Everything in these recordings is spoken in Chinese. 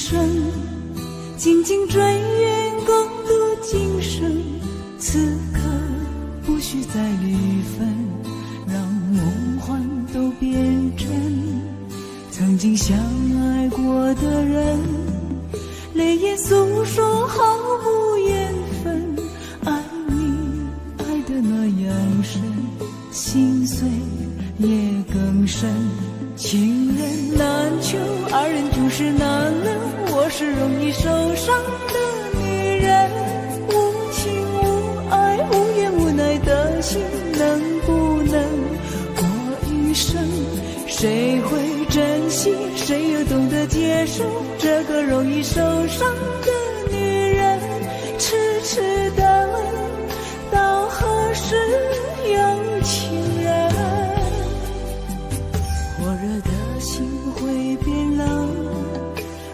生，紧紧追远，共度今生。此刻不需再离分，让梦幻都变真。曾经相爱过的人，泪眼诉说毫无缘分。爱你爱得那样深，心碎也更深。情人难求，二人就是难能。我是容易受伤的女人，无情无爱无怨无奈的心，能不能过余生？谁会珍惜，谁又懂得接受这个容易受伤的女人？痴痴等，到何时有情人？火热的心会变冷，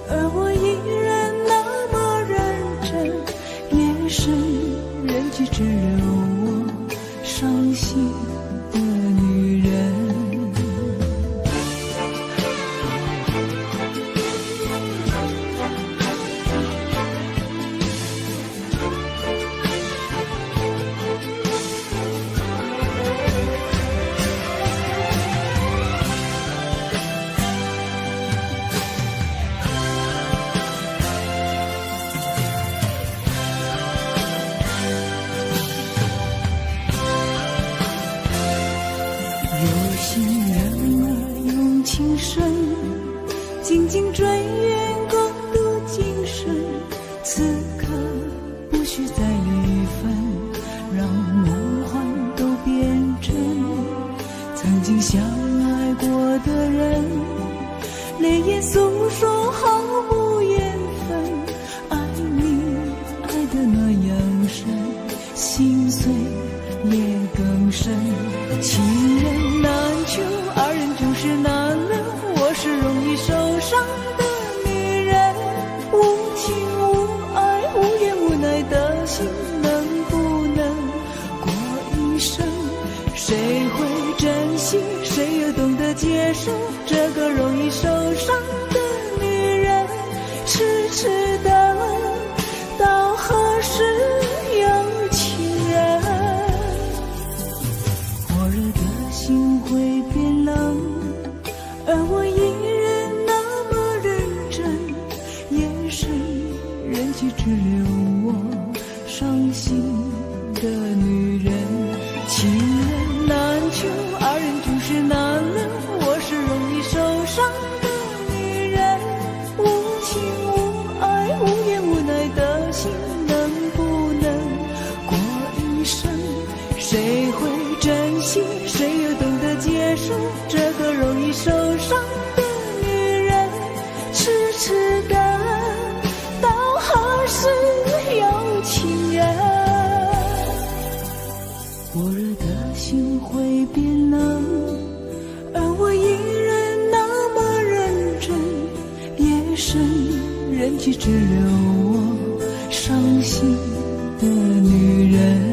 而我依然那么认真。夜深人迹只留我伤心的女人。紧紧追远，共度今生。此刻不需再离分，让梦幻都变真。曾经相爱过的人，泪眼诉说毫无缘分。爱你爱得那样深，心碎也更深。情人难求，二人就是难能。我是容易受伤的女人，无情无爱无怨无奈的心，能不能过一生？谁会珍惜，谁又懂得接受这个容易受伤的女人？痴痴等，到何时有情人？火热的心会变冷，而我依然那么认真。夜深人迹只留我伤心的女人。情人难求，二人就是难能。我是容易受伤的女人，无情无爱无怨无奈的心，能不能过一生？谁会珍惜，谁又懂得接受这个容易受伤的女人？痴痴等，到何时有情人？火热的心会变冷，而我依然那么认真。夜深人迹只留我伤心的女人。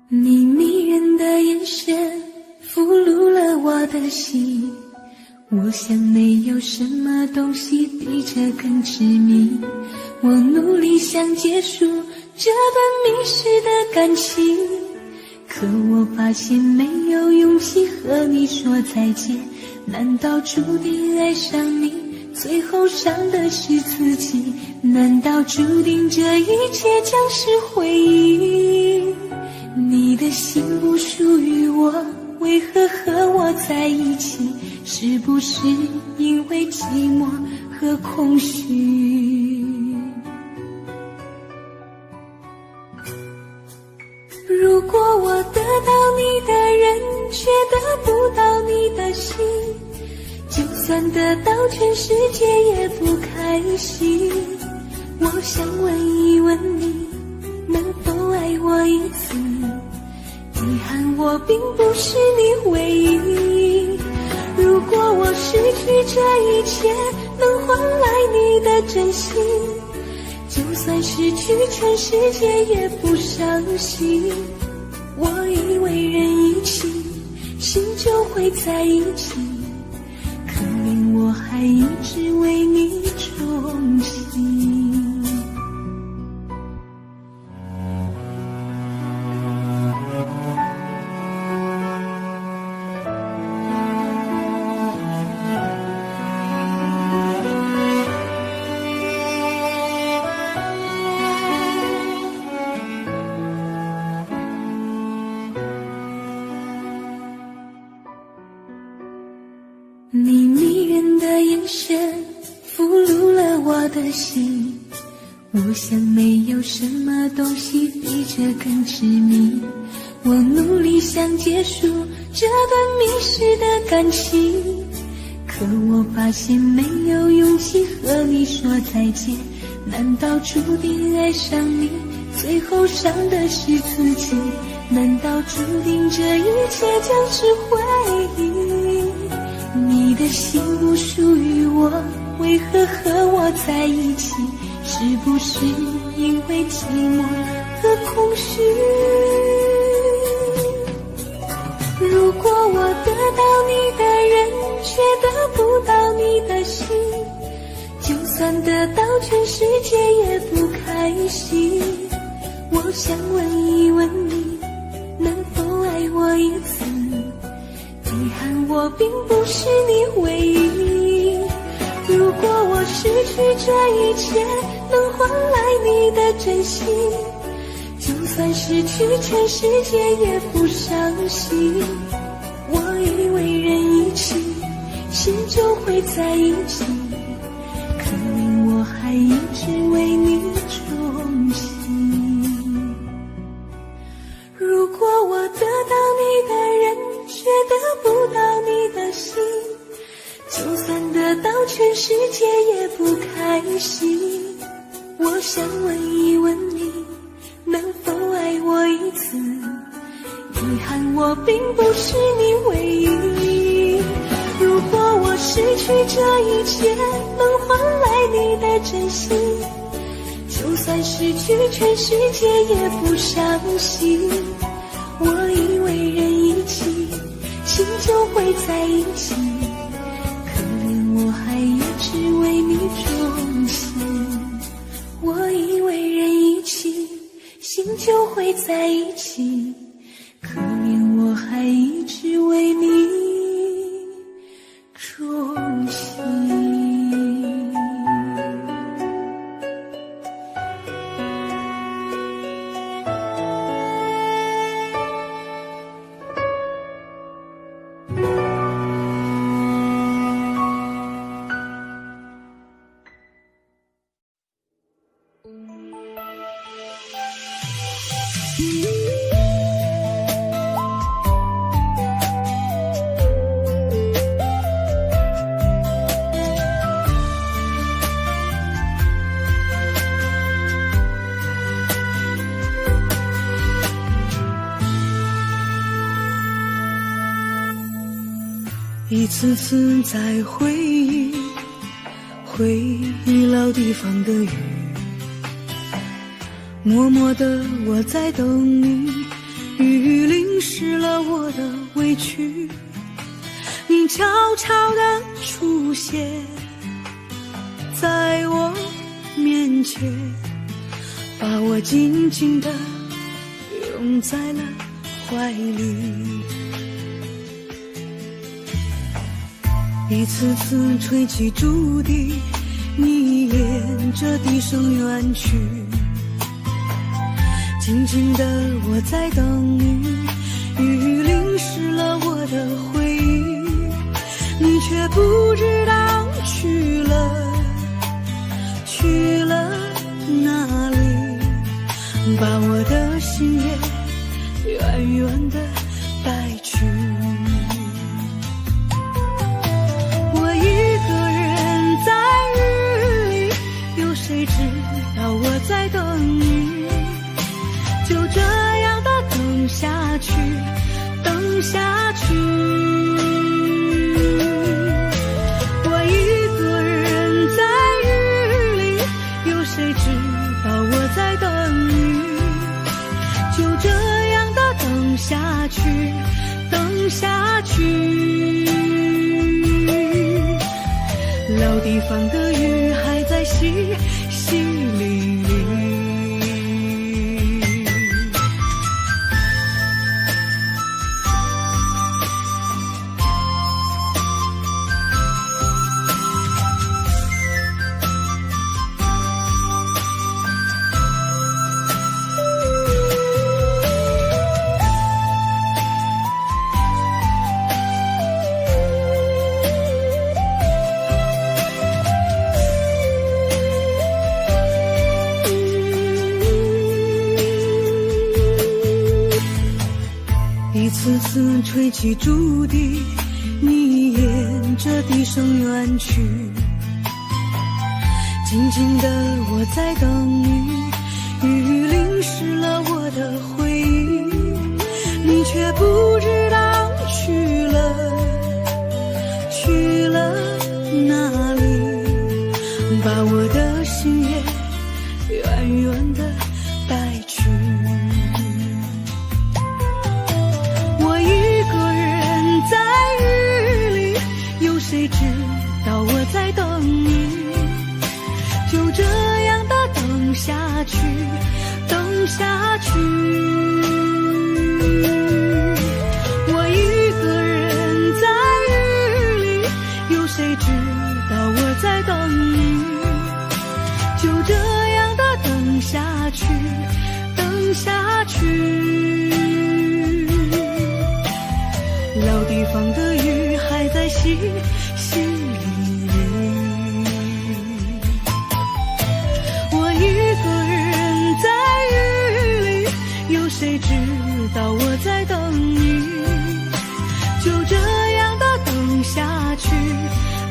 你迷人的眼神俘虏了我的心，我想没有什么东西比这更痴迷。我努力想结束这段迷失的感情，可我发现没有勇气和你说再见。难道注定爱上你，最后伤的是自己？难道注定这一切将是回忆？你的心不属于我，为何和我在一起？是不是因为寂寞和空虚？如果我得到你的人，却得不到你的心，就算得到全世界也不开心。我想问一问你，能否爱我一次？遗憾我并不是你唯一。如果我失去这一切，能换来你的真心，就算失去全世界也不伤心。我以为人一起，心就会在一起，可怜我还一直为你憧憬。你迷人的眼神俘虏了我的心，我想没有什么东西比这更痴迷。我努力想结束这段迷失的感情，可我发现没有勇气和你说再见。难道注定爱上你，最后伤的是自己？难道注定这一切将是回忆？你的心不属于我，为何和我在一起？是不是因为寂寞和空虚？如果我得到你的人，却得不到你的心，就算得到全世界也不开心。我想问一问你，能否爱我一次？遗憾我并不是你唯一。如果我失去这一切，能换来你的真心，就算失去全世界也不伤心。我以为人一起，心就会在一起，可怜我还一直为你憧憬。如果我得到你的人，却得不到你的心，就算得到全世界也不开心。我想问一问你，能否爱我一次？遗憾我并不是你唯一。如果我失去这一切，能换来你的真心，就算失去全世界也不伤心。我以为人一起，心就会在一起，可怜我还一直为你钟情。我以为人一起，心就会在一起，可怜我还一直为你钟情。一次次在回忆老地方的雨，默默地我在等你，雨淋湿了我的委屈，你悄悄地出现在我面前，把我紧紧地拥在了怀里。一次次吹起竹笛，你沿着笛声远去，静静的我在等你，雨淋湿了我的回忆，你却不知道去了哪里，把我的心也远远的带去。我一个人在雨里，有谁知道我在等你，就这样的等下去，等下去。我一个人在雨里，有谁知道我在等你，就这样的等下去，等下去。老地方的雨还在淅淅沥沥。一次次吹起竹笛，你沿着笛声远去，静静的我在等你，雨淋湿了我的回忆，你却不知道去了哪里，把我的心也远远的带去。谁知道我在等你，就这样的等下去，等下去。我一个人在雨里，有谁知道我在等你，就这样的等下去，等下去。老地方的雨还在淅淅沥沥，我一个人在雨里，有谁知道我在等你，就这样的等下去，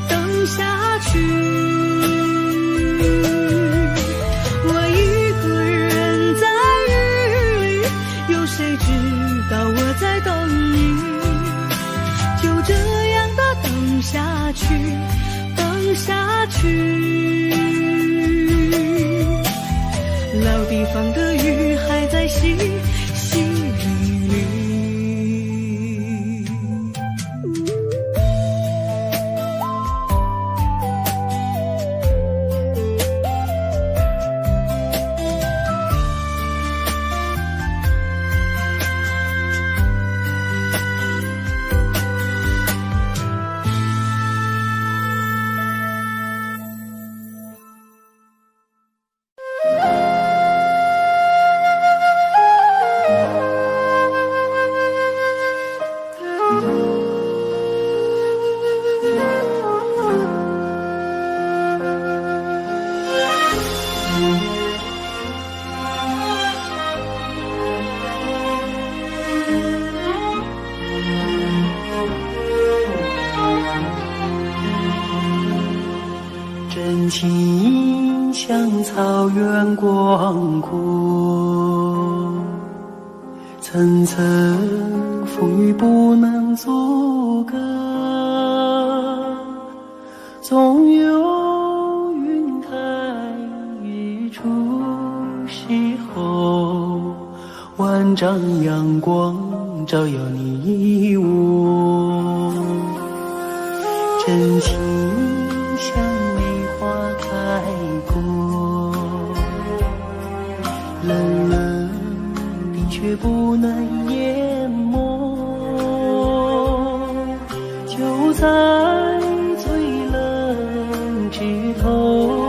等下去。我一个人在雨里，有谁知道我在等你，就这样的等下去，等下去。老地方的雨还在淅淅沥沥。真情像草原广阔，层层风雨不能阻隔，总有云开日出时候，万丈阳光照耀你我。真情像梅花开过，冷冷的却不能淹没，就在最冷枝头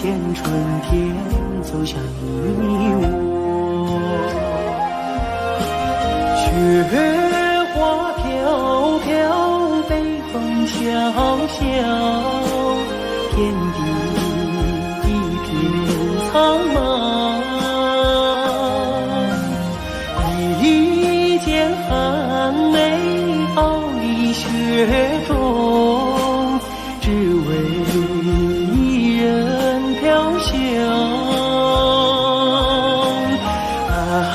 见春天走向你我，雪花飘飘，北风萧萧，天地一片苍茫，一件寒梅傲立雪中，只为一人飘香。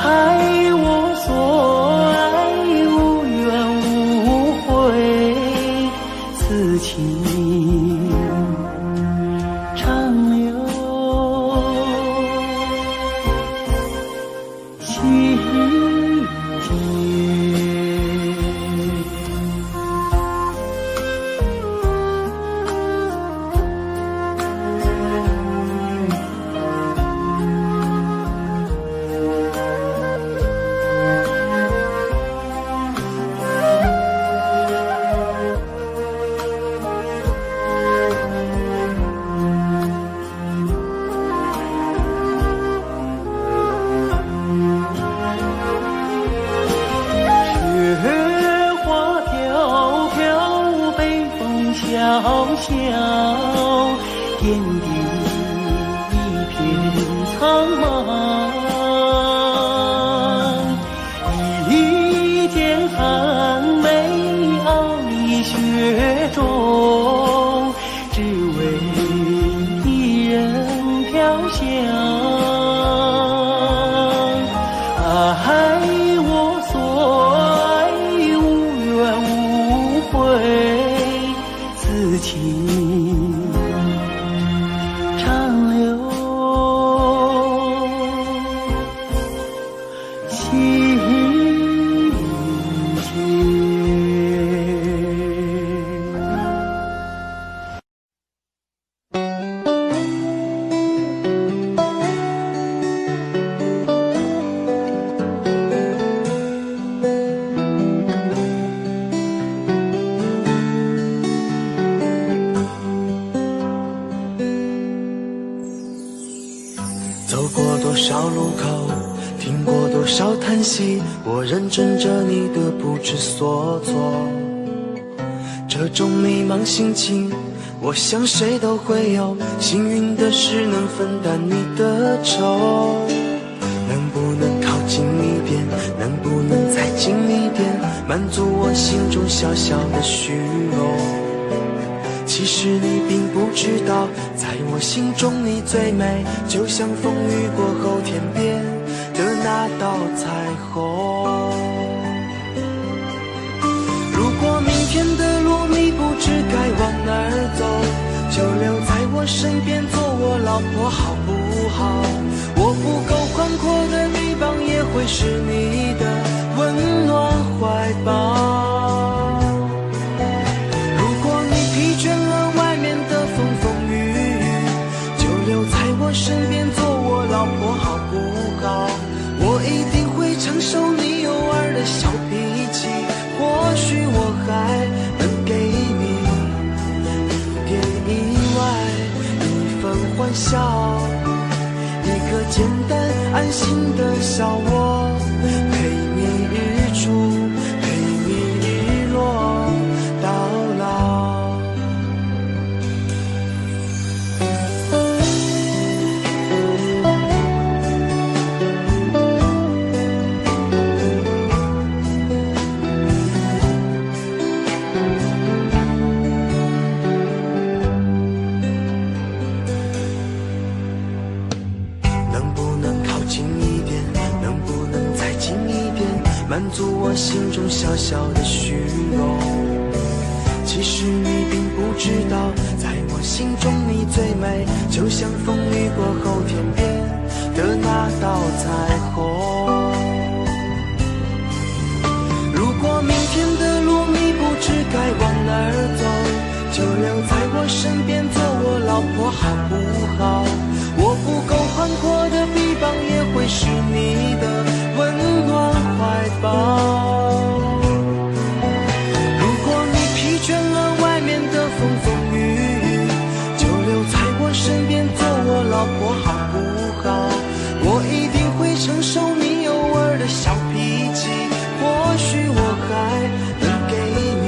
爱我所爱，无怨无悔，此情长留心间。小小天地一片苍茫，一件寒梅傲立雪中，只为一人飘香。爱我所爱，无怨无悔，此情长留心间。走过多少路口，听过多少叹息，我认真着你的不知所措。这种迷茫心情，我想谁都会有，幸运的是能分担你的愁。能不能靠近一点，能不能再近一点，满足我心中小小的虚荣。其实你并不知道，在我心中你最美，就像风雨过后天边的那道彩虹。如果明天的路你不知该往哪儿走，就留在我身边做我老婆好不好？我不够宽阔的地方也会是你的温暖怀抱。身边做我老婆好不好？我一定会承受你偶尔的小脾气，或许我还能给你一点意外，一份欢笑，一个简单安心的小窝，陪你日出，陪你日落到老。满足我心中小小的虚荣。其实你并不知道，在我心中你最美，就像风雨过后天边的那道彩虹。如果明天的路你不知该往哪儿走，就留在我身边做我老婆好不好？我不够宽阔的地方也会是你的温暖怀抱。如果你疲倦了外面的风风雨雨，就留在我身边做我老婆好不好？我一定会承受你偶尔的小脾气，或许我还能给你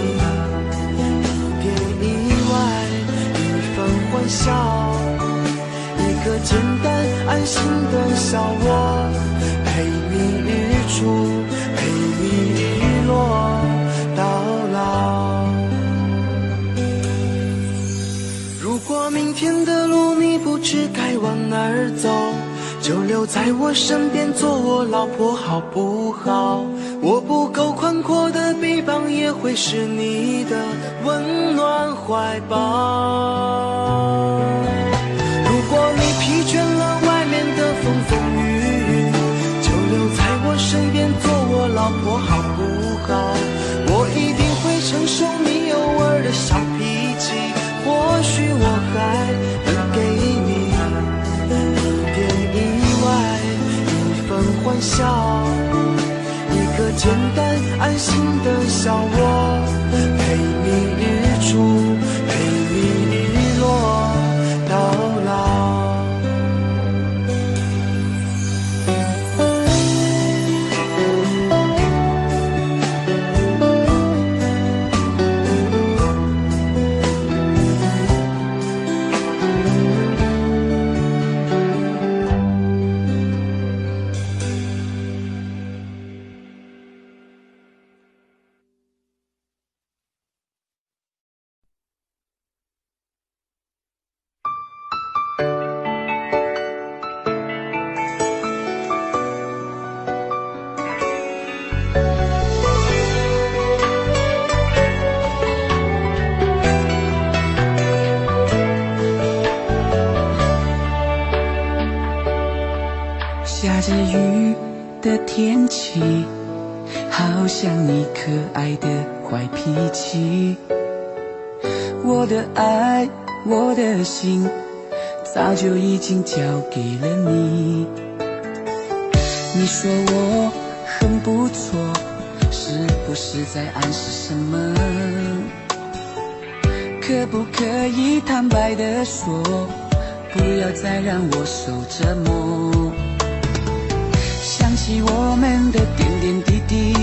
一点意外，一份欢笑，一个简单安心的小窝，陪你日出，陪你日落到老。如果明天的路你不知该往哪儿走，就留在我身边做我老婆好不好？我不够宽阔的臂膀也会是你的温暖怀抱。如果你疲倦了外面的风风雨雨，就留在我身边做我老婆好不好？我一定会承受你偶尔的小脾气，或许我还能给你一点意外，一份欢笑，一个简单安心的小窝，陪你日出，陪你日落到老。下着雨的天气，好像你可爱的坏脾气。我的爱，我的心，早就已经交给了你。你说我很不错，是不是在暗示什么？可不可以坦白地说，不要再让我受折磨？想起我们的点点滴滴，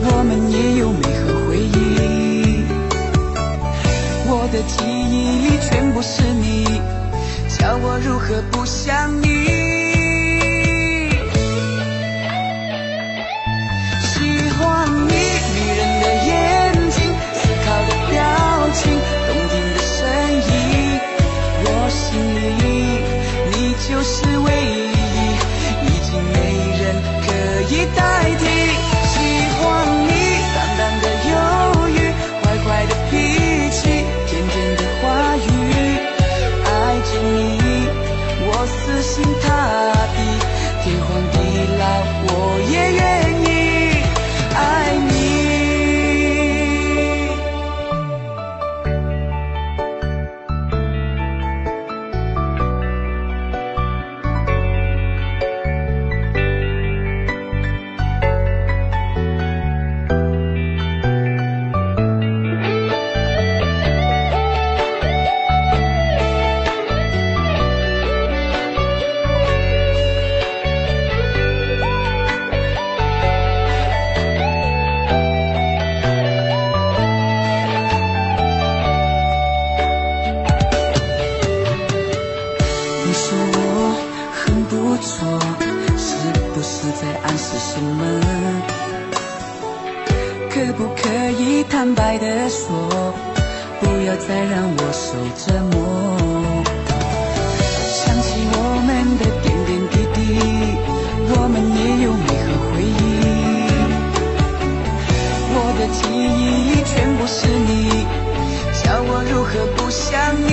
我们也有美好回忆。我的记忆全部是你，叫我如何不想你？喜欢你迷人的眼睛，思考的表情，动听的声音，我心里你就是唯一，已经没人可以代替。喜欢你淡淡的忧郁，坏坏的脾气，甜甜的话语，爱着你我死心塌地，天荒地老我也愿意爱你。你说我很不错，是不是在暗示什么？可不可以坦白地说，不要再让我受折磨？想起我们的点点滴滴，我们也有美好回忆。我的记忆全部是你，叫我如何不想你？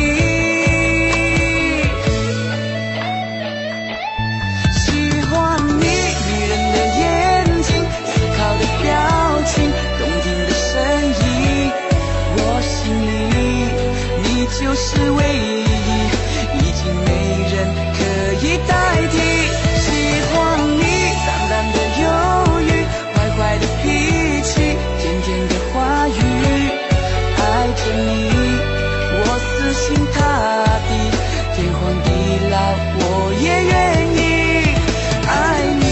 就是唯一，我也愿意爱你。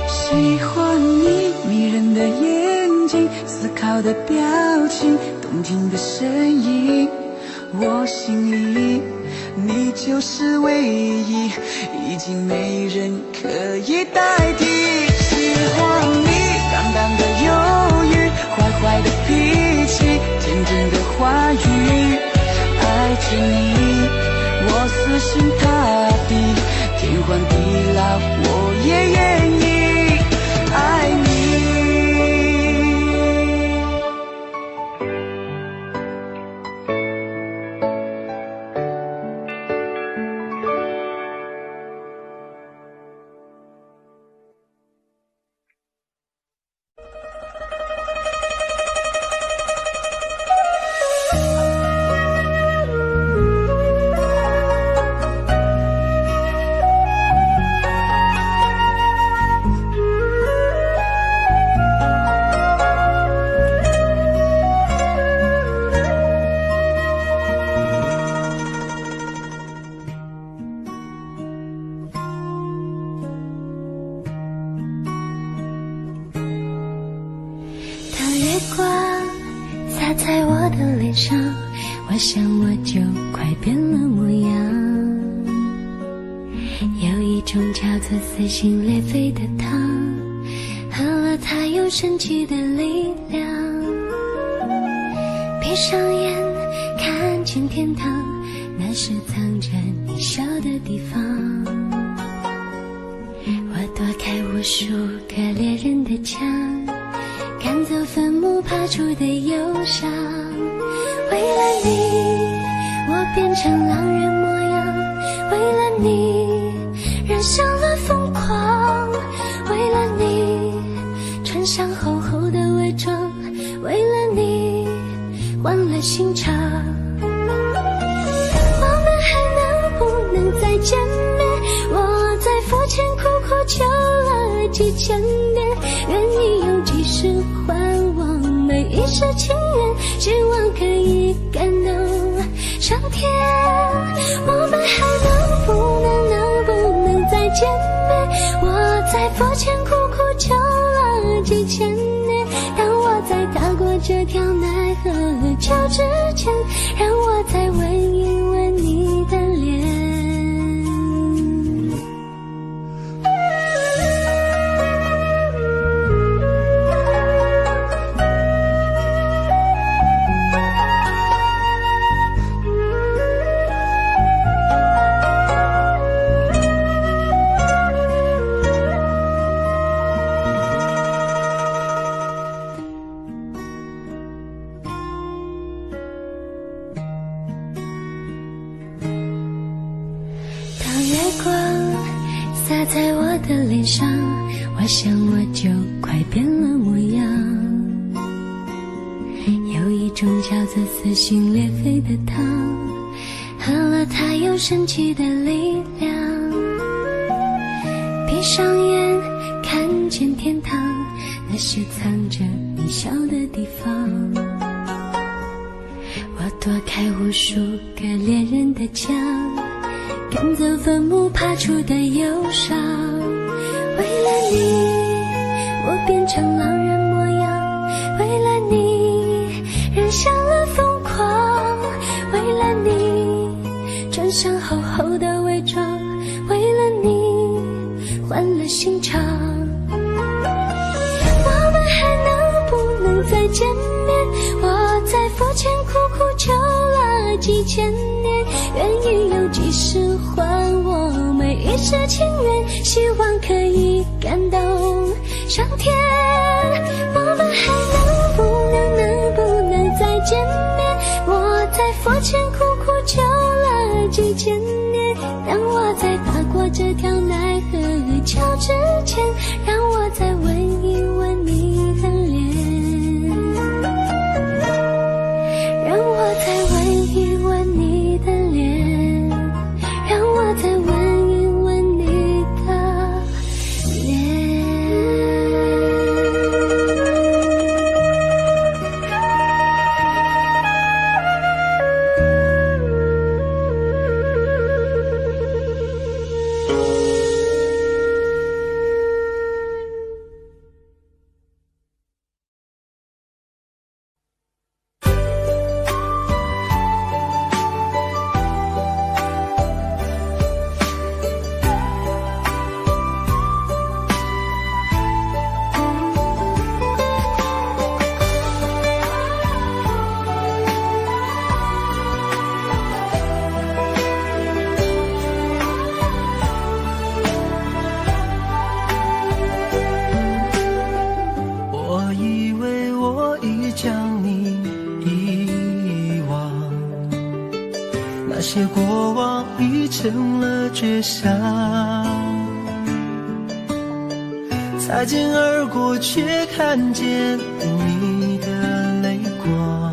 喜欢你迷人的眼睛，思考的表情，动听的声音，我心里你就是唯一，已经没人可以代替。喜欢你淡淡的忧郁，坏坏的脾气，天真的话语，爱着你我死心塌地，天荒地老我也愿意爱你。洒在我的脸上，我想我就快变了模样。有一种叫做撕心裂肺的糖，喝了它有神奇的力量。闭上眼看见天堂，那是藏着你笑的地方。我躲开无数个猎人的枪，赶走坟墓爬出的忧伤。为了你我变成狼人模样，为了你染上了疯狂，为了你穿上厚厚的伪装，为了你换了心肠。我们还能不能再见面？我在佛前苦苦求了几千年，愿意用几世还我每一世情缘，希望可以感动上天。我们还能不能再见面？我在佛前苦苦求了几千年，当我在踏过这条奈何桥之前，让我再吻一吻你的脸。洒在我的脸上，我想我就快变了模样。有一种叫做撕心裂肺的糖，喝了它有神奇的力量。闭上眼看见天堂，那是藏着你笑的地方。我躲开无数个猎人的枪，赶走坟墓爬出的忧伤。为了你我变成狼人模样，为了你染上了疯狂，为了你穿上厚厚的伪装，为了你换了心肠。我们还能不能再见面？我在佛前苦苦求了几千年，愿意有几世还我每一世情缘，希望可以感动上天。我们还能不能再见面？我在佛前苦苦求了几千年，当我在踏过这条奈何桥之前，让我再吻一吻你的脸，让我再吻一吻你的脸，让我再吻一吻你的脸。望已成了绝响，擦肩而过却看见你的泪光，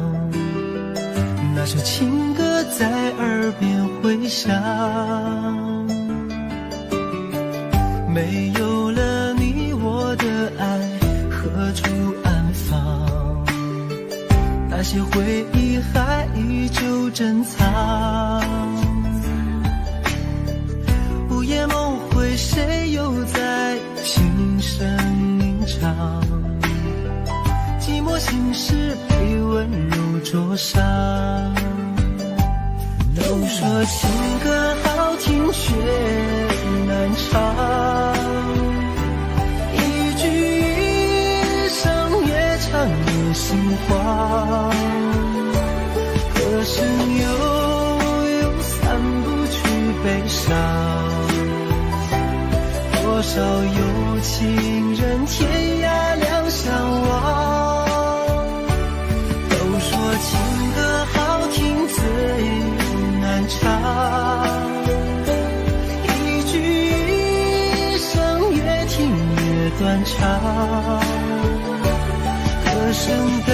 那首情歌在耳边回响。没有了你，我的爱何处安放？那些回忆还依旧珍藏。午夜梦回，谁又在轻声吟唱？寂寞心事被温柔灼伤。都说情歌好听却难唱，一句一声越唱越心慌，歌声悠散不去悲伤，多少有情人天涯两相望。都说情歌好听最难唱，一句一声越听越断肠，歌声淡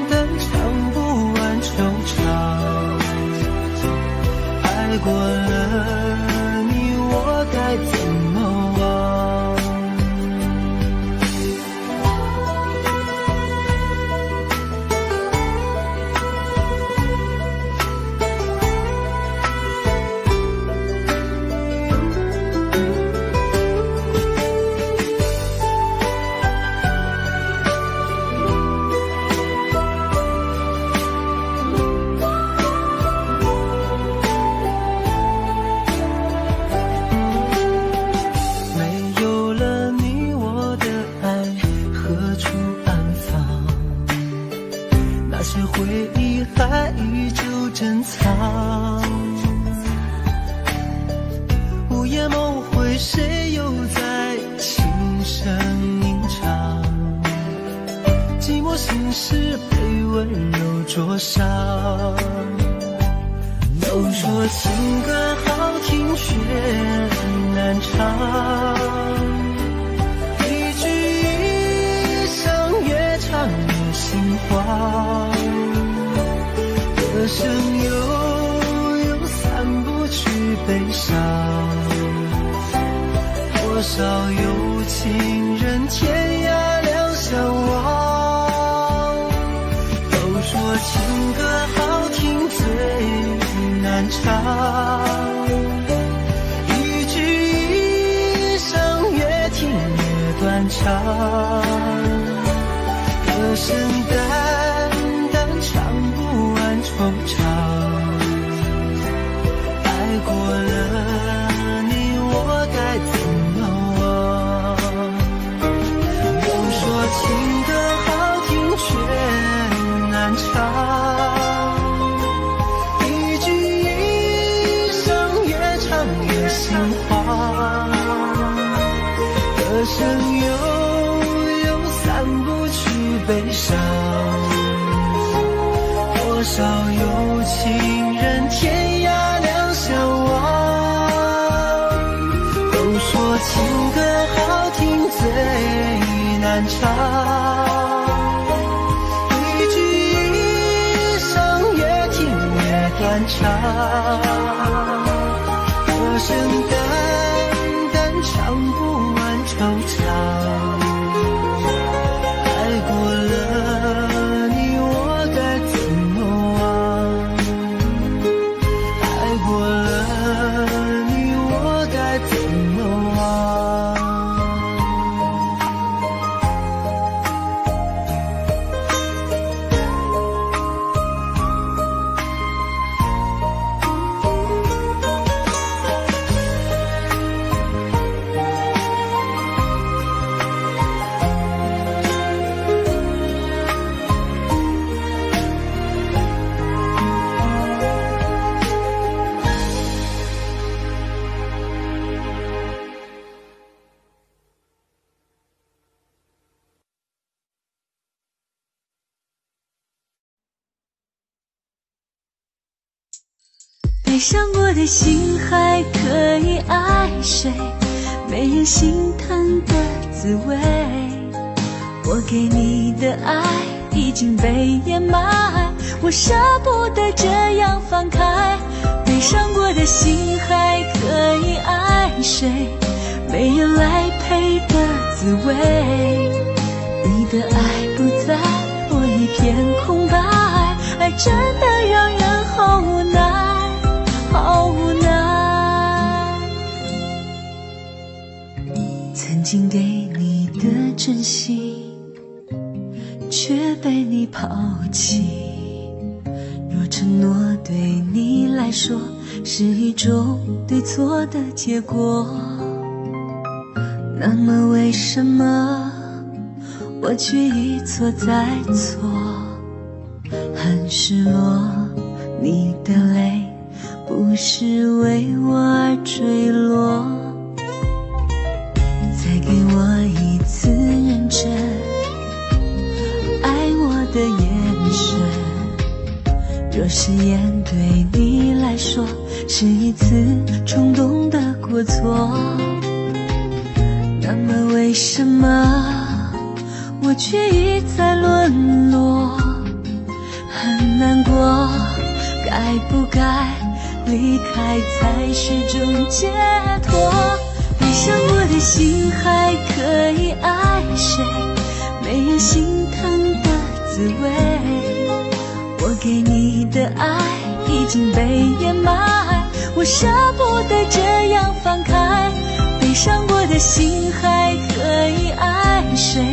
淡唱不完惆怅。爱过了你，我该怎么忘？珍藏，午夜梦回，谁又在轻声吟唱？寂寞心事被温柔灼伤。都说情歌好听却难唱，一句一声越唱越心慌，歌声悠散不去悲伤，多少有情人天涯两相望。都说情歌好听最难唱，一句一声越听越断肠，歌声淡淡唱不完惆怅。爱过了你，我该怎么忘？都说情歌好听却难唱，一句一声越唱越心慌，歌声悠散不去悲伤，多少有情人天涯两相望。都说情歌好听最难唱，一句一声越听越断肠，歌声淡淡唱不完惆怅。爱过了你，我该怎么忘？爱过了你，我该怎么忘？悲伤过的心还可以爱谁？没人心疼的滋味，我给你的爱已经被掩埋，我舍不得这样放开。悲伤过的心还可以爱谁？没人来陪的滋味，你的爱不在，我一片空白，爱真的让人好无奈，好无奈。曾经给你的真心，却被你抛弃。若承诺对你来说是一种对错的结果，那么为什么我却一错再错？很失落，你的泪不是为我而坠落。再给我一次认真爱我的眼神，若誓言对你来说是一次冲动的过错，那么为什么我却一再沦落？很难过，该不该离开才是种解脱？悲伤过的心还可以爱谁？没人心疼的滋味，我给你的爱已经被掩埋，我舍不得这样放开。悲伤过的心还可以爱谁？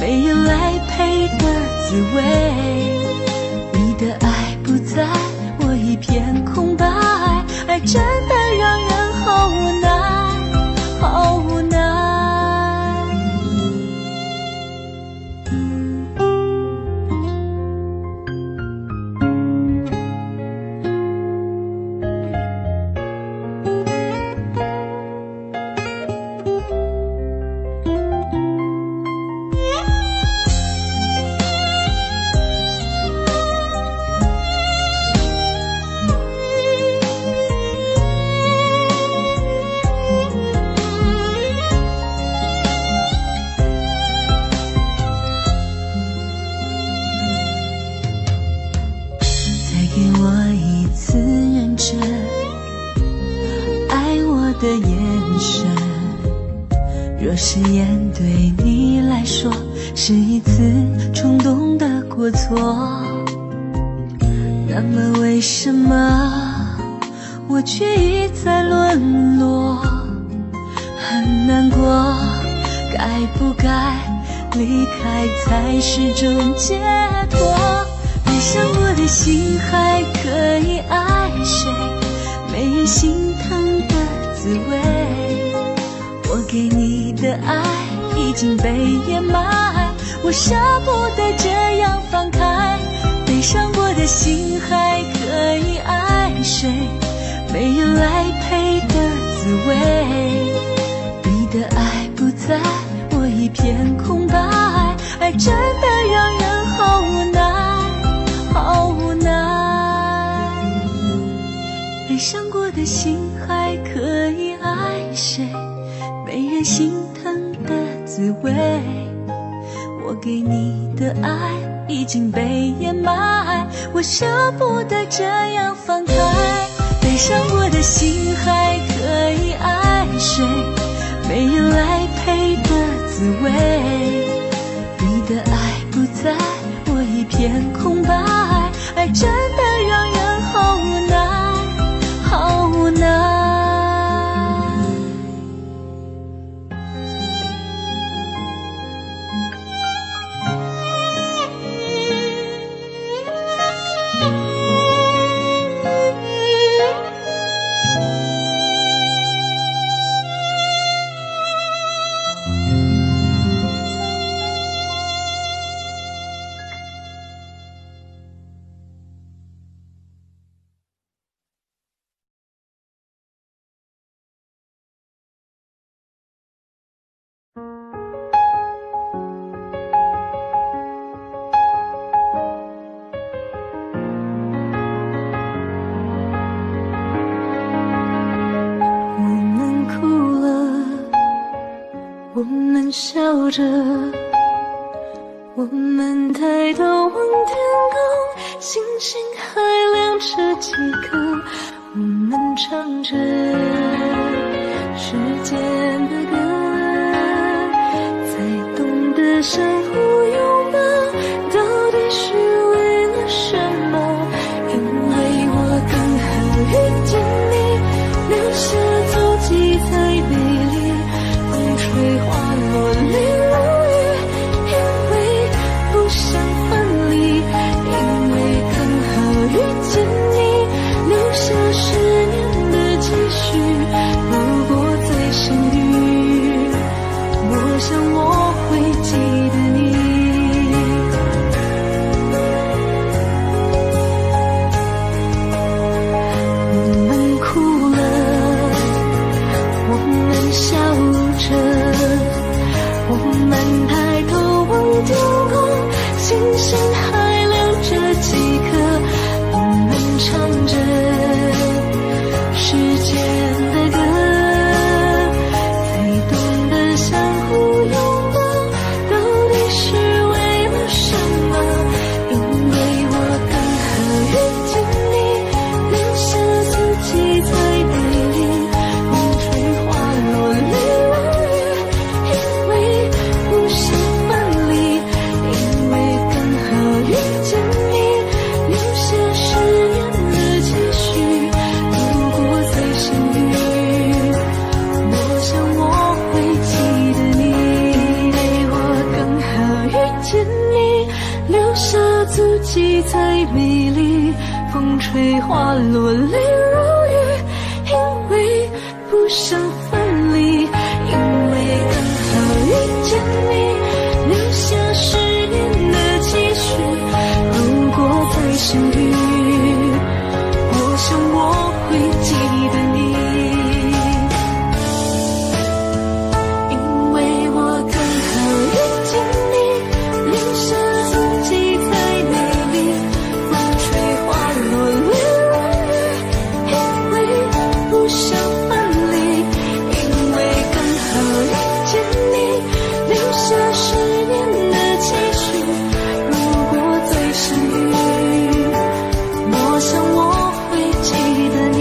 没人来陪的滋味，你的爱不在，我一片空白，爱真的让人好无奈，好无奈。的眼神，若誓言对你来说是一次冲动的过错，那么为什么我却一再沦落？很难过，该不该离开才是种解脱？悲伤过的心还可以爱谁？没人心疼的滋味，我给你的爱已经被掩埋，我舍不得这样放开。悲伤过的心还可以爱谁？没人来陪的滋味，你的爱不在，我一片空白，爱真的让人好无奈，好无奈。悲伤过的心还可以爱谁？没人心疼的滋味，我给你的爱已经被掩埋，我舍不得这样放开。悲伤过的心还可以爱谁？没人来陪的滋味，你的爱不在，我一片空白，爱真的让人好无奈，好无奈。们笑着，我们抬头望天空，星星还亮着几颗，我们唱着时间的歌，才懂得相互拥抱，到底是为了什么？因为我刚好遇见你，留下足迹才美丽，风吹花落泪如雨，因为不想分离，因为刚好遇见你，留下10年的期许。如果再相遇，我想我会记得你。我们哭了，我们笑着，我们抬头望天空，星星还亮着几颗，我们唱着时间的歌，才懂得相互拥抱，到底是为了什么？因为我刚好遇见你，留下足迹才美丽，风吹花落泪如雨，因为不想分离，因为刚好遇见你，留下10年的期许。如果再相遇，我想我会记得你。因为我刚好遇见你，留下足迹才美丽，风吹花落泪如雨，因为不想分离，因为刚好遇见你，留下10年的期许。如果再相遇，我想我会记得你。因为我刚好遇见你，留下足迹才美丽，风吹花落泪如雨，因为不想分离，因为刚好遇见你，留下10年的期许。如果再相遇，我想我会记得你。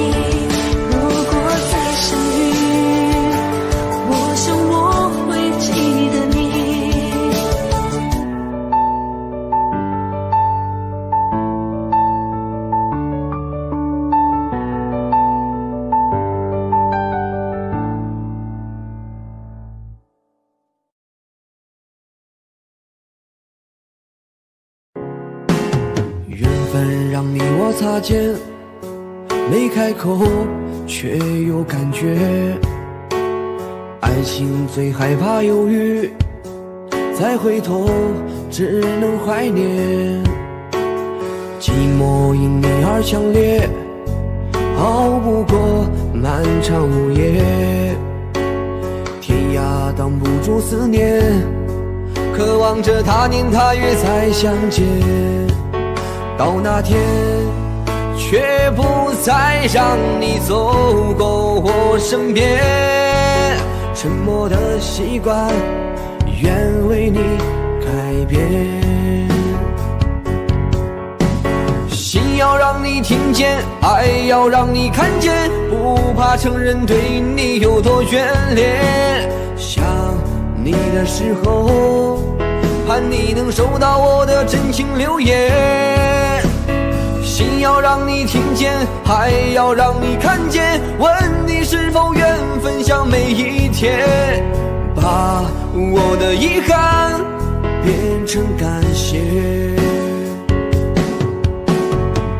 如果再相遇，我想我会记得你。缘分让你我擦肩，没开口却有感觉。爱情最害怕犹豫，再回头只能怀念。寂寞因你而强烈，熬不过漫长午夜。天涯挡不住思念，渴望着他年他月再相见。到那天，却不再让你走过我身边。沉默的习惯，愿为你改变。心要让你听见，爱要让你看见，不怕承认对你有多眷恋。想你的时候，盼你能收到我的真情留言。心要让你听见，爱要让你看见，问你是否愿分享每一天，把我的遗憾变成感谢。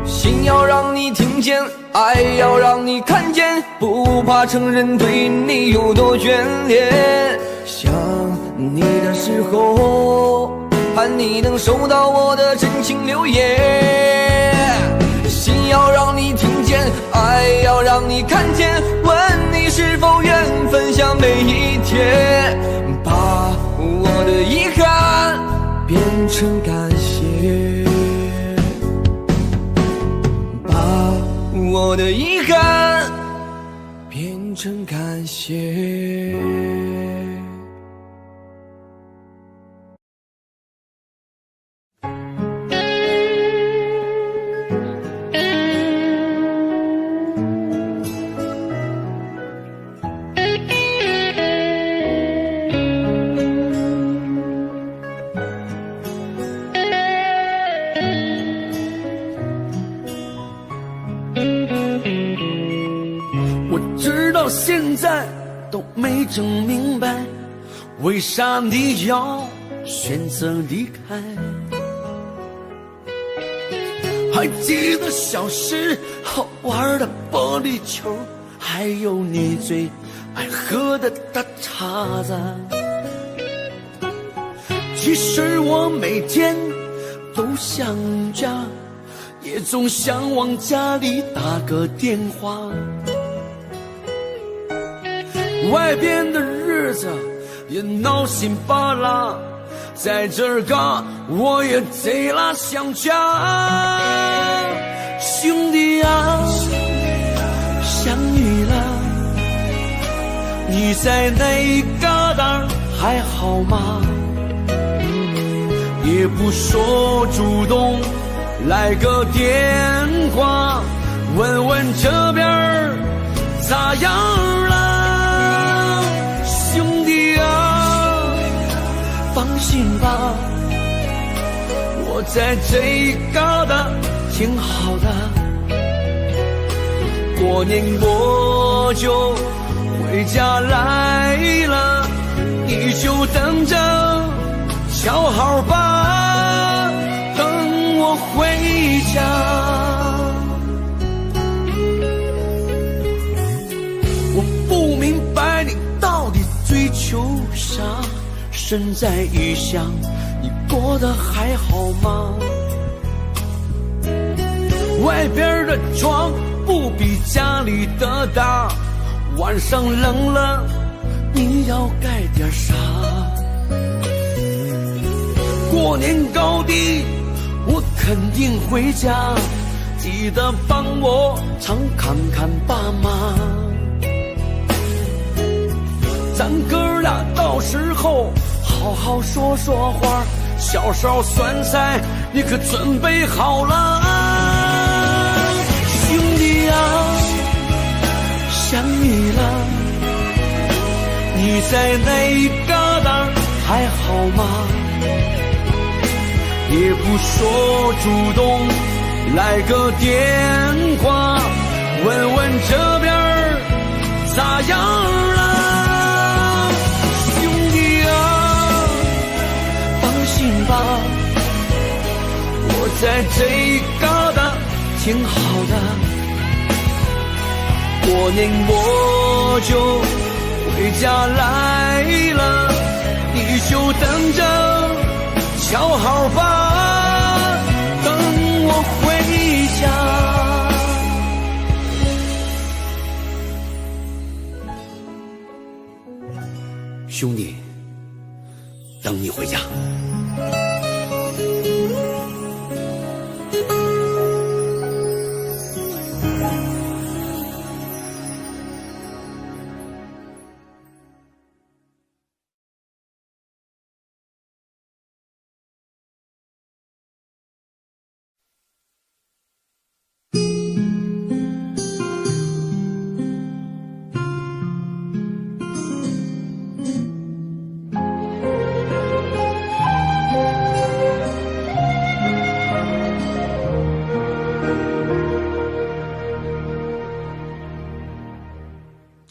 心要让你听见，爱要让你看见，不怕承认对你有多眷恋。想你的时候，盼你能收到我的真情留言。心要让你听见，爱要让你看见，问你是否愿分享每一天，把我的遗憾变成感谢，把我的遗憾变成感谢。我直到现在都没整明白，为啥你要选择离开。还记得小时候玩的玻璃球，还有你最爱喝的大碴子。其实我每天都想家，也总想往家里打个电话。外边的日子也闹心巴拉，在这儿嘎我也贼拉想家。兄弟啊，想你了，你在那旮瘩还好吗？也不说主动来个电话，问问这边咋样了？兄弟啊，放心吧，我在这旮瘩挺好的。过年我就回家来了，你就等着瞧好吧，等我回家。我不明白你到底追求啥，身在异乡，你过得还好吗？外边的床不比家里的大，晚上冷了你要盖点啥？过年高低我肯定回家，记得帮我常看看爸妈。咱哥俩到时候好好说说话，小烧酸菜你可准备好了？兄弟啊，想你了，你在那旮瘩还好吗？也不说主动来个电话，问问这边咋样了？兄弟啊，放心吧，我在这旮瘩挺好的。过年我就回家来了，你就等着瞧好吧，等我回家。兄弟，等你回家。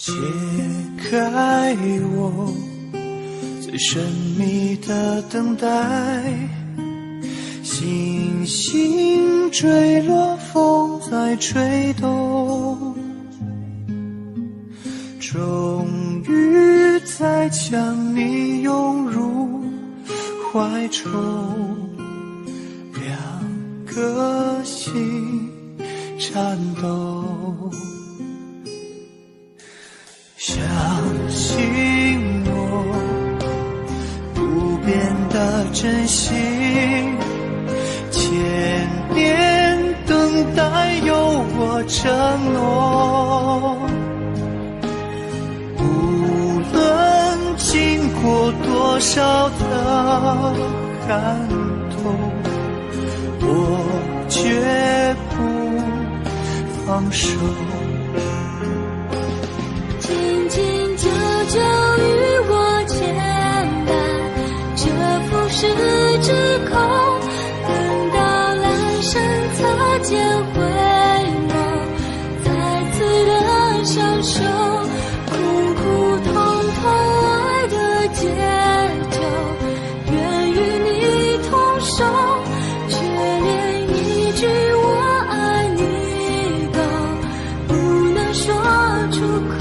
解开我最神秘的等待，星星坠落，风在吹动，终于再将你拥入怀中，两颗心颤抖。相信我不变的真心，千年等待有我承诺。无论经过多少的寒冬，我绝不放手。紧紧久久与我牵绊，这浮世之空，等到来生擦肩回眸，再次的相手，苦苦痛痛爱的解救，愿与你同守，却连一句我爱你都不能说出口。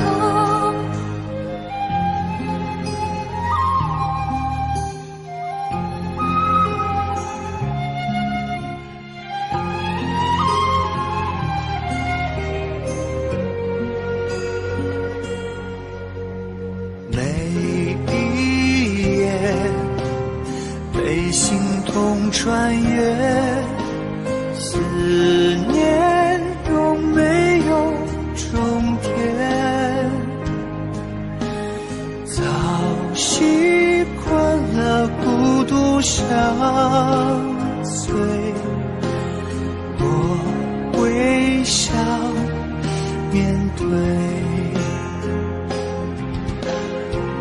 穿越思念有没有终点，早习惯了孤独相随，我微笑面对，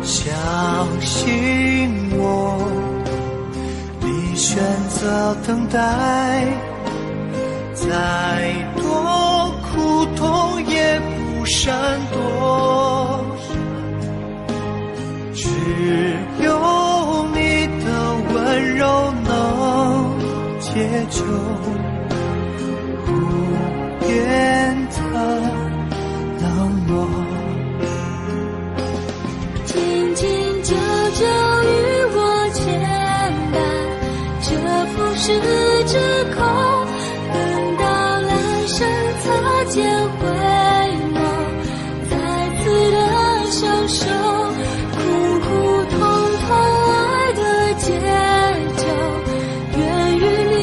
相信我选择等待，再多苦痛也不闪躲，只有你的温柔能解救无边的冷漠，紧紧久久与我牵绊，这浮世之口，等到来生擦肩回眸，再次的相守，苦苦痛痛爱的解救，愿与你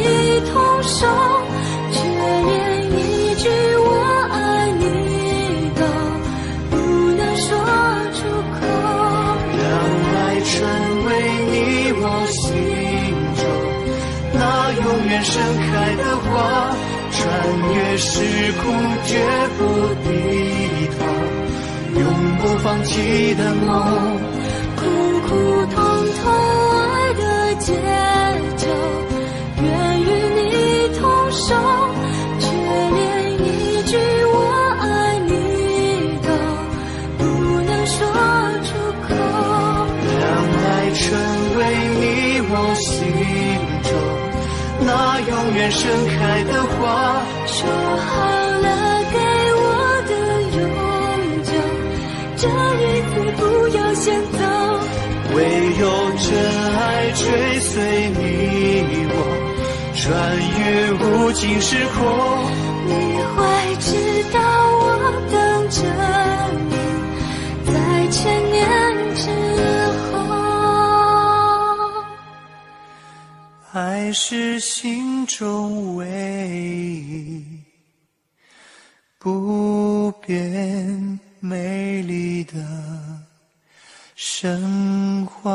同守，却连一句我爱你都不能说出口。让爱成为你我心中那永远盛开的花，穿越时空绝不低头，永不放弃的梦，苦苦痛痛爱的解救，愿与你同守，却连一句我爱你都不能说出口。让爱成为你我心中那永远盛开的花，说好了给我的永久，这一次不要先走，唯有真爱追随你我，穿越无尽时空。你会知道我等着你，在千年之后。爱是心中唯一不变美丽的神话。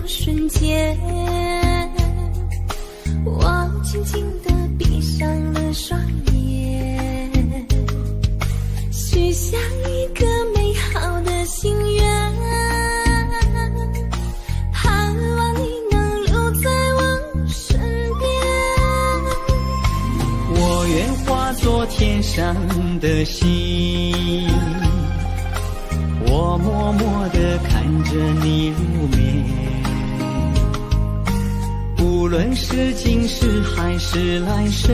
瞬间，我轻轻地闭上了双眼，许下一个美好的心愿，盼望你能留在我身边。我愿化作天上的星，我默默地看着你入眠，无论是今世还是来生，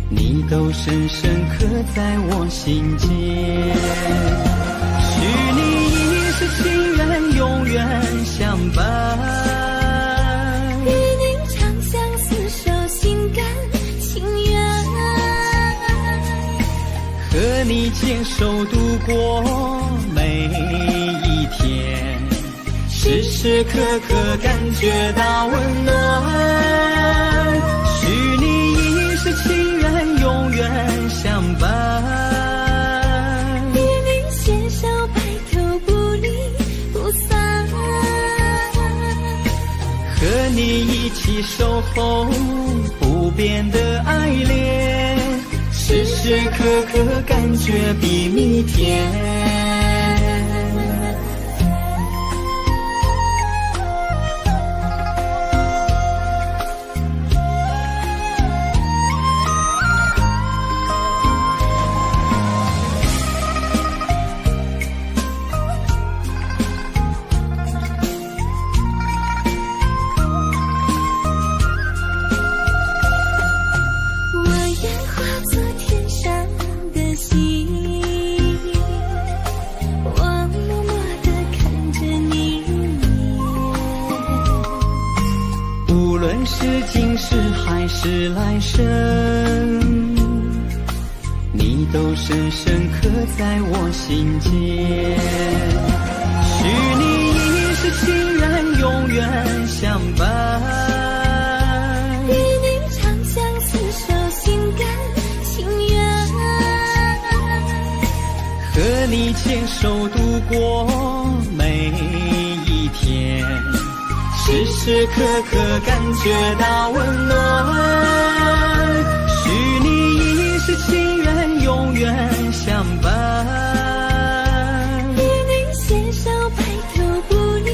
你你都深深刻在我心间。许你一世情缘，永远相伴，与您长相厮守，心甘情愿，和你牵手度过每一天，时时刻刻感觉到温暖。许你一世情缘，永远相伴，与您携手白头不离不散，和你一起守候不变的爱恋，时时刻刻感觉比蜜甜。是今世还是来生，你都深深刻在我心间。许你一世情缘，永远相伴，与您长相厮守，心甘情愿，和你牵手度过每一天，时时刻刻感觉到温暖。许你一世情缘，永远相伴，与您携手白头不离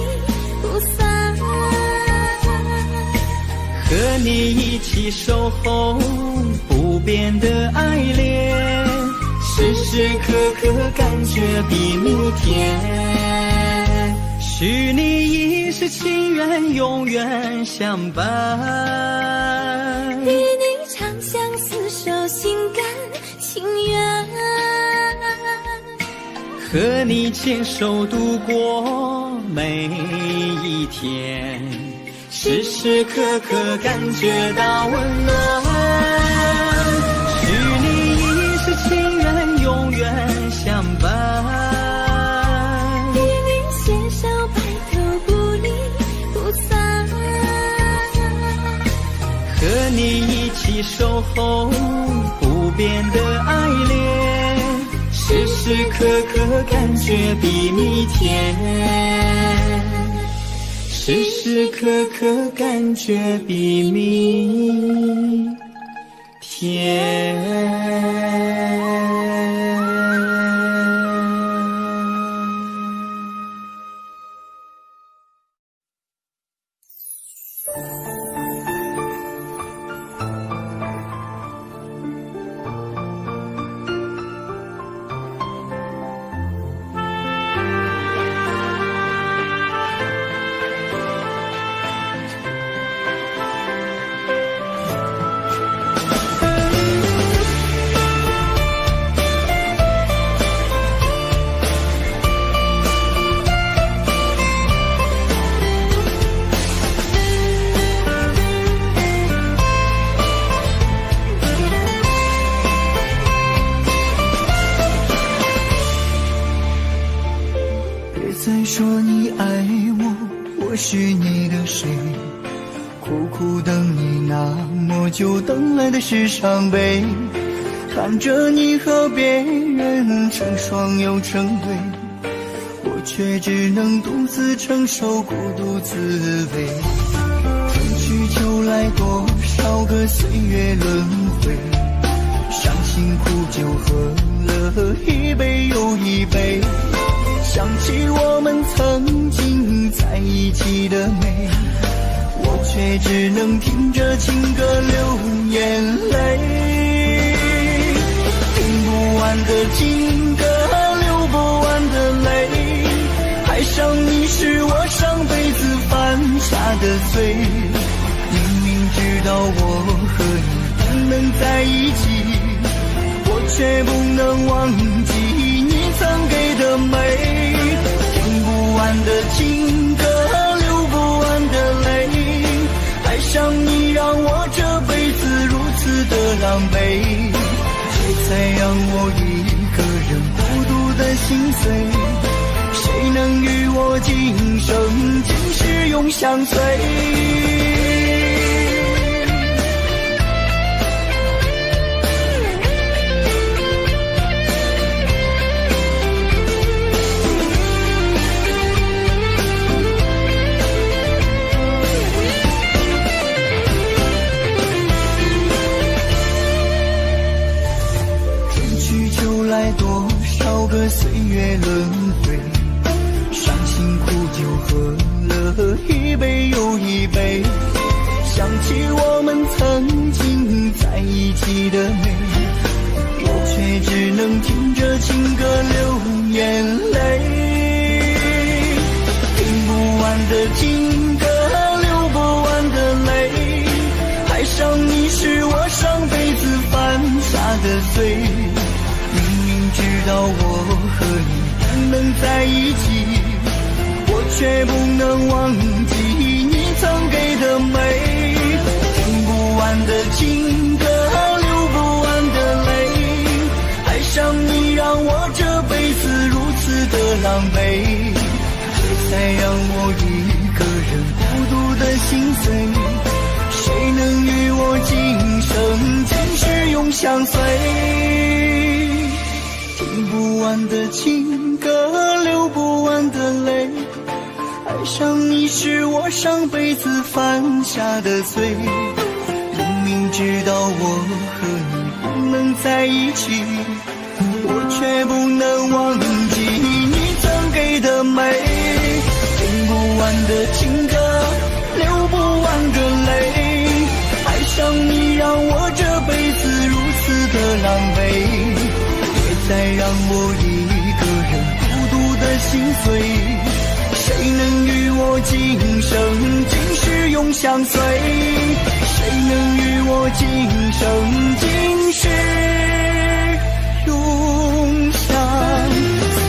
不散，和你一起守候不变的爱恋，时时刻刻感觉比蜜甜。许你一世情缘，永远相伴，与您长相厮守，心甘情愿，和你牵手度过每一天，时时刻刻感觉到温暖。许你一世情缘，永远相伴，和你一起守候不变的爱恋，时时刻刻感觉比蜜甜，时时刻刻感觉比蜜甜。再说你爱我，我是你的谁？苦苦等你那么久，等来的是伤悲。看着你和别人成双又成对，我却只能独自承受孤独滋味。春去秋来，多少个岁月轮回，伤心苦酒喝了一杯又一杯，想起我们曾经在一起的美，我却只能听着情歌流眼泪。听不完的情歌，流不完的泪，爱上你是我上辈子犯下的罪。明明知道我和你不能在一起，却不能忘记你曾给的美。听不完的情歌，流不完的泪，爱上你让我这辈子如此的狼狈，谁才让我一个人孤独的心碎？谁能与我今生今世永相随？来多少个岁月轮回，伤心苦酒喝了一杯又一杯，想起我们曾经在一起的美，我却只能听着情歌流眼泪。听不完的情歌，流不完的泪，爱上你是我上辈子犯下的罪。知道我和你不能在一起，我却不能忘记你曾给的美。听不完的情歌，流不完的泪，爱上你让我这辈子如此的狼狈，谁才让我一个人孤独的心碎？谁能与我今生今世永相随？听不完的情歌，流不完的泪，爱上你是我上辈子犯下的罪。明明知道我和你不能在一起，我却不能忘记你曾给的美。听不完的情歌，流不完的泪，爱上你让我这辈子如此的狼狈，再让我一个人孤独的心碎。谁能与我今生今世永相随？谁能与我今生今世永相随？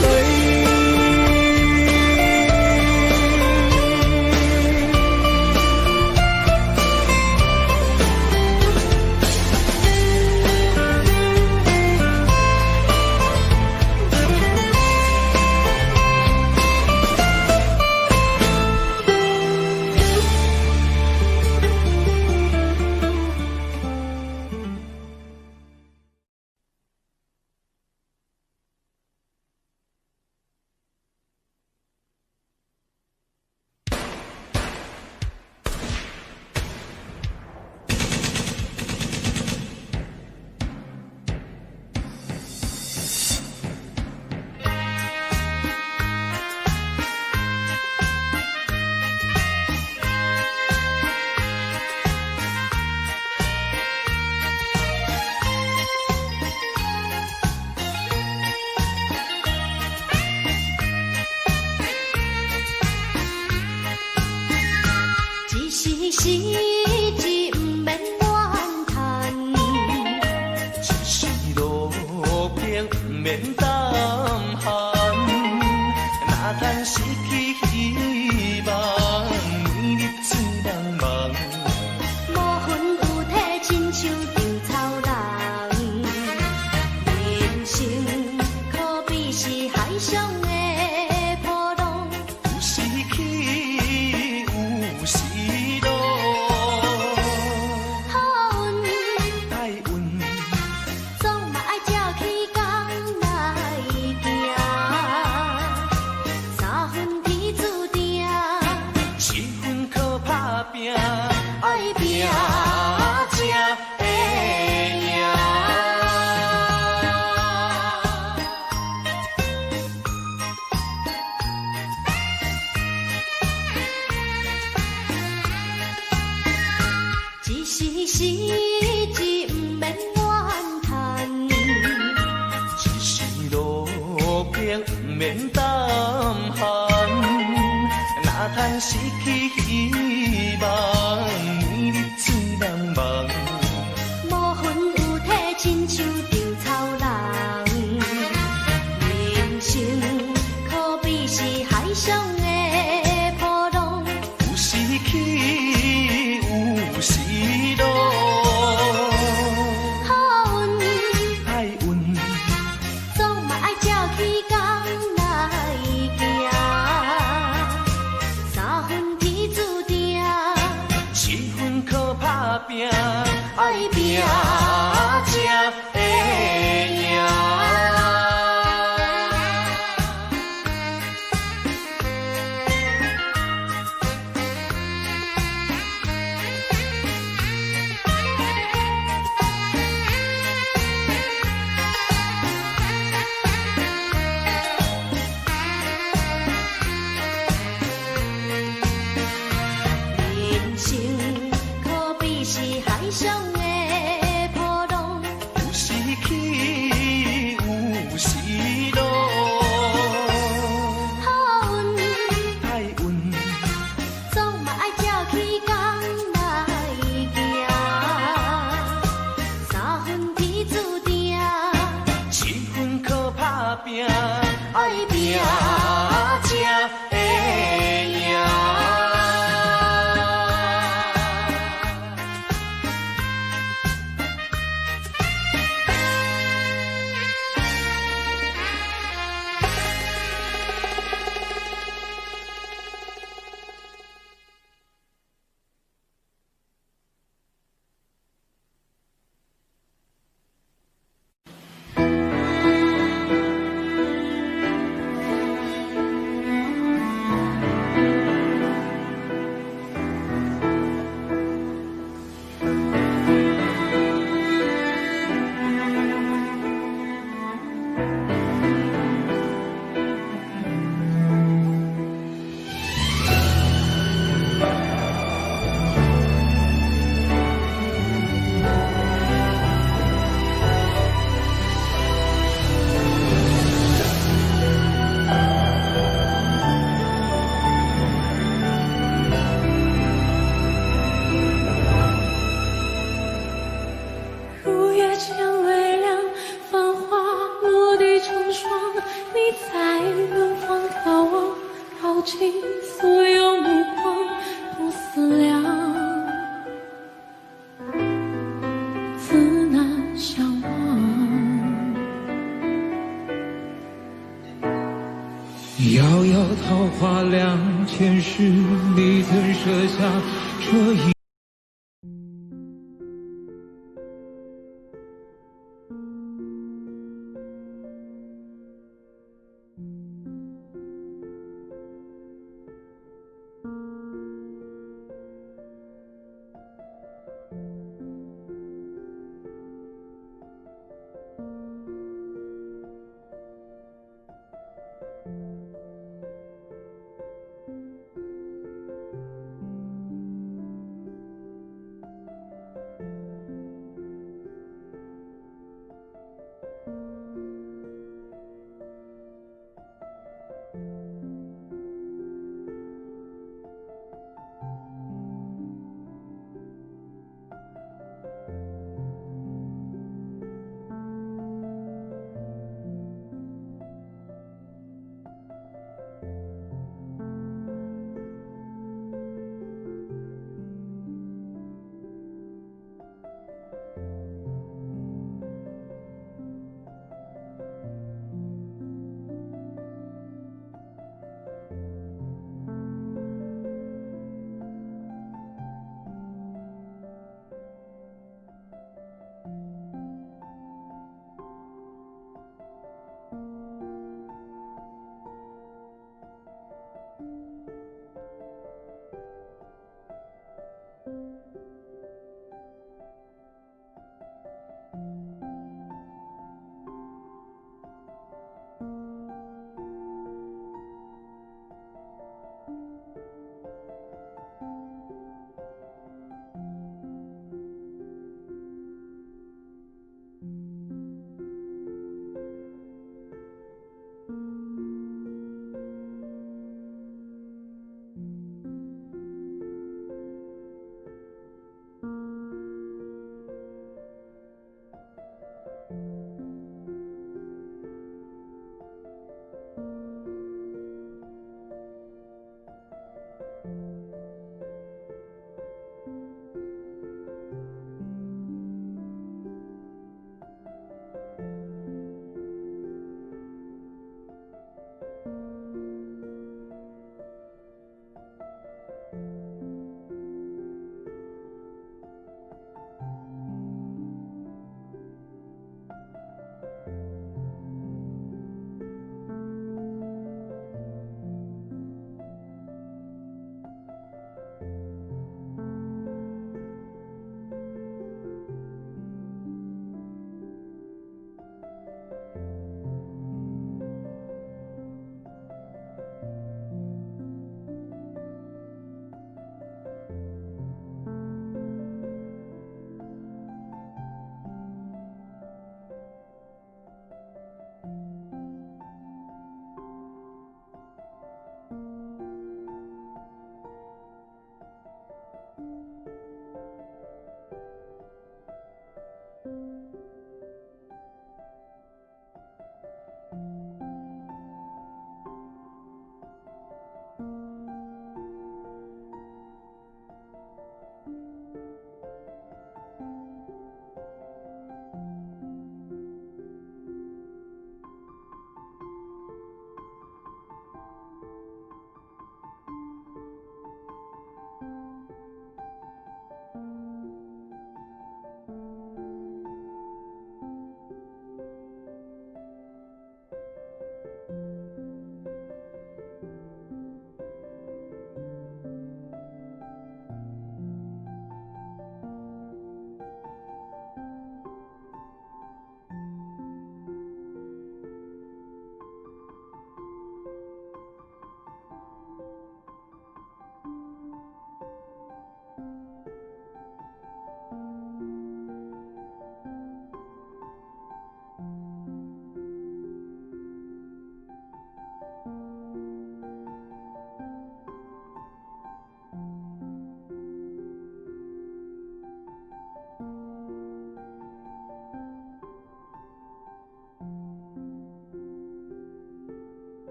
无魂有体，亲像稻草人。拼，爱拼才会赢。如月间微亮，繁华落地成霜，你在远方眺望，耗尽所有目光，不思量，自难相忘。遥遥桃花凉，前世你曾设下这一